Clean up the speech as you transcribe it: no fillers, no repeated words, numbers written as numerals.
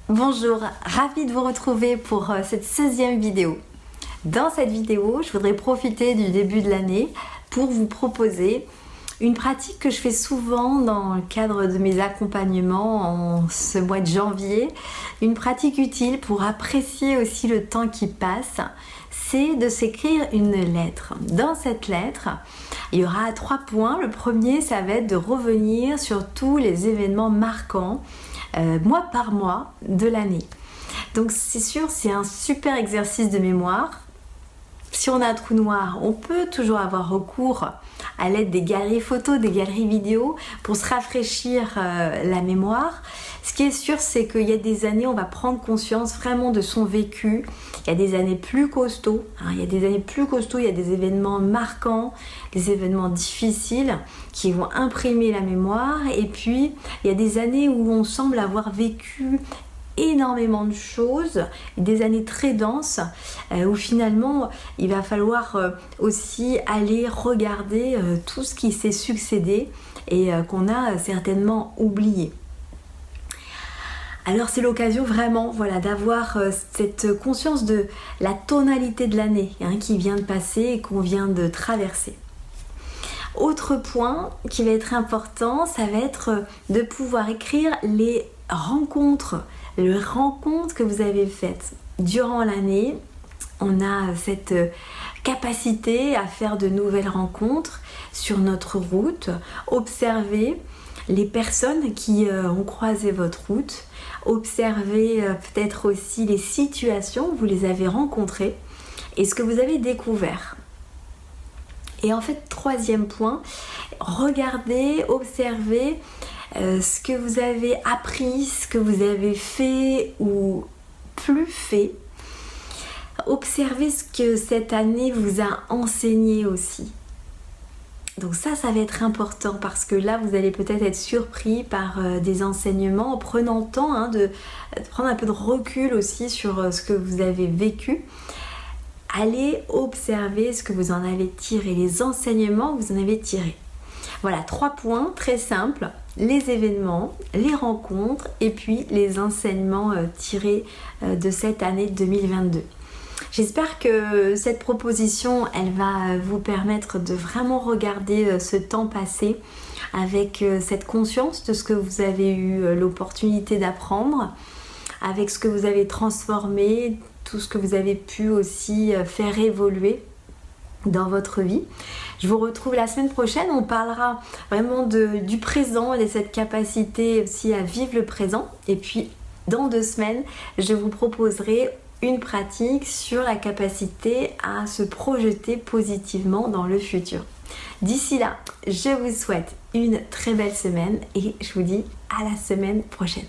Bonjour, ravie de vous retrouver pour cette 16e vidéo. Dans cette vidéo, je voudrais profiter du début de l'année pour vous proposer une pratique que je fais souvent dans le cadre de mes accompagnements en ce mois de janvier. Une pratique utile pour apprécier aussi le temps qui passe, c'est de s'écrire une lettre. Dans cette lettre, il y aura 3 points. Le premier, ça va être de revenir sur tous les événements marquants mois par mois de l'année. Donc c'est sûr, c'est un super exercice de mémoire. Si on a un trou noir, on peut toujours avoir recours à l'aide des galeries photos, des galeries vidéo pour se rafraîchir la mémoire. Ce qui est sûr, c'est qu'il y a des années, on va prendre conscience vraiment de son vécu. Il y a des années plus costauds, il y a des événements marquants, des événements difficiles qui vont imprimer la mémoire. Et puis, il y a des années où on semble avoir vécu énormément de choses, des années très denses où finalement il va falloir aussi aller regarder tout ce qui s'est succédé et qu'on a certainement oublié. Alors c'est l'occasion vraiment d'avoir cette conscience de la tonalité de l'année qui vient de passer et qu'on vient de traverser. Autre point qui va être important, ça va être de pouvoir écrire les rencontres que vous avez faites durant l'année. On a cette capacité à faire de nouvelles rencontres sur notre route, observer les personnes qui ont croisé votre route, observer peut-être aussi les situations où vous les avez rencontrées et ce que vous avez découvert. Et en fait, 3e point, regardez, observez ce que vous avez appris, ce que vous avez fait ou plus fait. Observez ce que cette année vous a enseigné aussi. Donc ça va être important parce que là, vous allez peut-être être surpris par des enseignements en prenant le temps de prendre un peu de recul aussi sur ce que vous avez vécu. Allez observer ce que vous en avez tiré, les enseignements que vous en avez tirés. Voilà, 3 points très simples, les événements, les rencontres et puis les enseignements tirés de cette année 2022. J'espère que cette proposition, elle va vous permettre de vraiment regarder ce temps passé avec cette conscience de ce que vous avez eu l'opportunité d'apprendre, avec ce que vous avez transformé, tout ce que vous avez pu aussi faire évoluer dans votre vie. Je vous retrouve la semaine prochaine, on parlera vraiment du présent et de cette capacité aussi à vivre le présent. Et puis dans 2 semaines, je vous proposerai une pratique sur la capacité à se projeter positivement dans le futur. D'ici là, je vous souhaite une très belle semaine et je vous dis à la semaine prochaine.